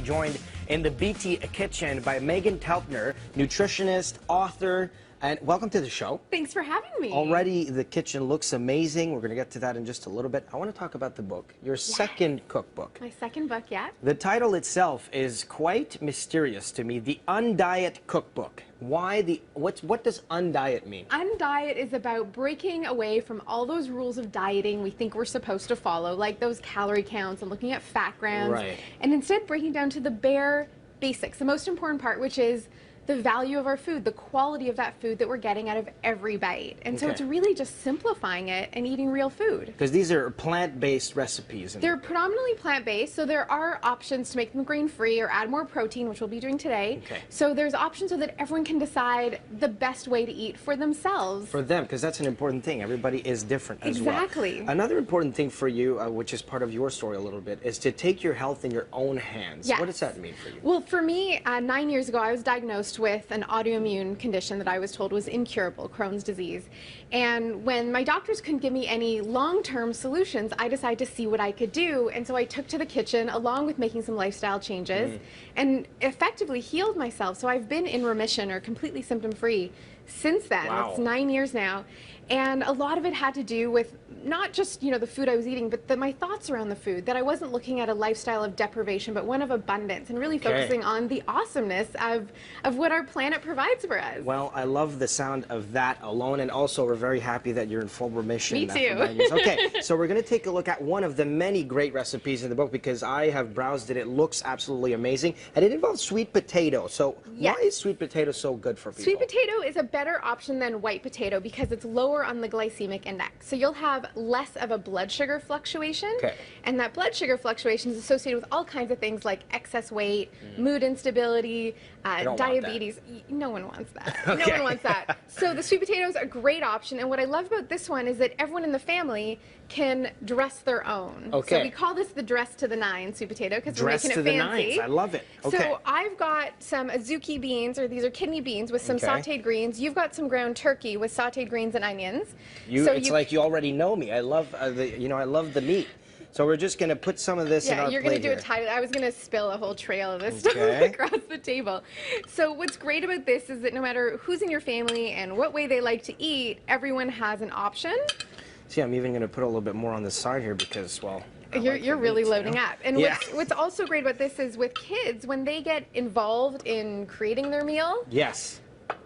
joined in the BT kitchen by Meghan Telpner, nutritionist, author, and welcome to the show. Thanks for having me. Already the kitchen looks amazing. We're going to get to that in just a little bit. I want to talk about the book, your second cookbook. My second book, yeah. The title itself is quite mysterious to me, the UnDiet Cookbook. What does undiet mean? Undiet is about breaking away from all those rules of dieting we think we're supposed to follow, like those calorie counts and looking at fat grams, Right. and instead breaking down to the bare basics, the most important part, which is the value of our food, the quality of that food that we're getting out of every bite. And so it's really just simplifying it and eating real food. Because these are plant-based recipes. They're predominantly plant-based, so there are options to make them grain-free or add more protein, which we'll be doing today. Okay. So there's options so that everyone can decide the best way to eat for themselves. For them, because that's an important thing. Everybody is different as well. Exactly. Another important thing for you, which is part of your story a little bit, is to take your health in your own hands. Yes. What does that mean for you? Well, for me, 9 years ago, I was diagnosed with an autoimmune condition that I was told was incurable, Crohn's disease. And when my doctors couldn't give me any long-term solutions, I decided to see what I could do. And so I took to the kitchen, along with making some lifestyle changes, and effectively healed myself. So I've been in remission or completely symptom-free since then. Wow. It's 9 years now. And a lot of it had to do with not just, the food I was eating, but my thoughts around the food, that I wasn't looking at a lifestyle of deprivation, but one of abundance, and really focusing on the awesomeness of what our planet provides for us. Well, I love the sound of that alone, and also we're very happy that you're in full remission. Me too. Okay, so we're going to take a look at one of the many great recipes in the book, because I have browsed it. It looks absolutely amazing, and it involves sweet potato. So Yes. why is sweet potato so good for people? Sweet potato is a better option than white potato because it's lower on the glycemic index. So you'll have less of a blood sugar fluctuation. Okay. And that blood sugar fluctuation is associated with all kinds of things like excess weight, mood instability, don't want diabetes. No one wants that. No Okay. one wants that. So the sweet potato is a great option. And what I love about this one is that everyone in the family can dress their own. Okay. So we call this the dress to the nines sweet potato because we're Dress making to it the fancy. nines. I love it. Okay. So I've got some azuki beans, or these are kidney beans, with some sauteed greens. You've got some ground turkey with sauteed greens and onions. It's like you already know me. I love I love the meat. So we're just going to put some of this in our plate. Yeah, you're going to do a title. I was going to spill a whole trail of this stuff across the table. So what's great about this is that no matter who's in your family and what way they like to eat, everyone has an option. See, I'm even going to put a little bit more on the side here because, well, You're really loading up. And Yeah. what's also great about this is with kids, when they get involved in creating their meal, yes.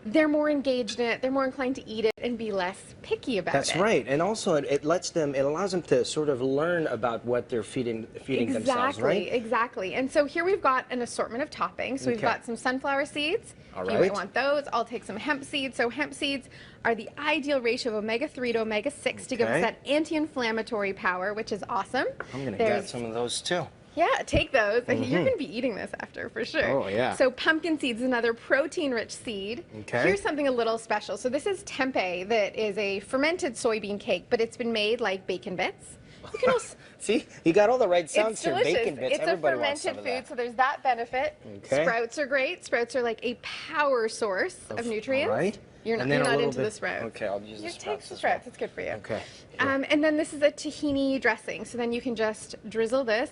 they're more engaged in it, they're more inclined to eat it and be less picky about it. That's right. And also it allows them to sort of learn about what they're feeding themselves, right? Exactly. And so here we've got an assortment of toppings. So we've got some sunflower seeds. All You right. might want those. I'll take some hemp seeds. So hemp seeds are the ideal ratio of omega-3 to omega-6 to give us that anti-inflammatory power, which is awesome. I'm going to get some of those too. Yeah, take those. You're going to be eating this after, for sure. Oh, yeah. So pumpkin seeds is another protein-rich seed. Okay. Here's something a little special. So this is tempeh, that is a fermented soybean cake, but it's been made like bacon bits. You can also... See, you got all the right sounds It's here. delicious. Bacon bits. It's Everybody a wants fermented some of food, that. so there's that benefit. Okay. Sprouts are great. Sprouts are like a power source of nutrients. All right. You're not into the sprouts. Okay, I'll use the sprouts. Take the as sprouts. well. It's good for you. Okay. And then this is a tahini dressing. So then you can just drizzle this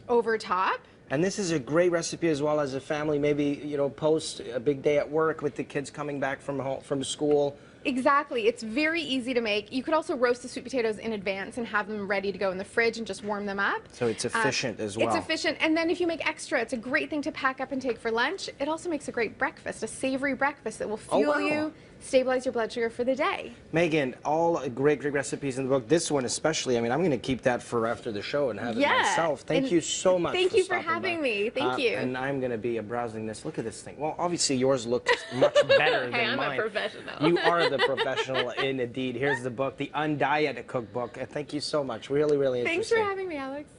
over top. And this is a great recipe as well as a family, maybe, post a big day at work with the kids coming back from school. Exactly. It's very easy to make. You could also roast the sweet potatoes in advance and have them ready to go in the fridge and just warm them up. So it's efficient as well. It's efficient. And then if you make extra, it's a great thing to pack up and take for lunch. It also makes a great breakfast, a savory breakfast that will fuel you, stabilize your blood sugar for the day. Meghan, all great recipes in the book. This one especially, I'm going to keep that for after the show and have it myself. Thank you so much. Thank you for having me. Thank you. And I'm going to be browsing this. Look at this thing. Well, obviously yours looks much better than mine. I'm a professional. You are the professional indeed. Here's the book, the UnDiet Cookbook. Thank you so much. Really, really interesting. Thanks for having me, Alex.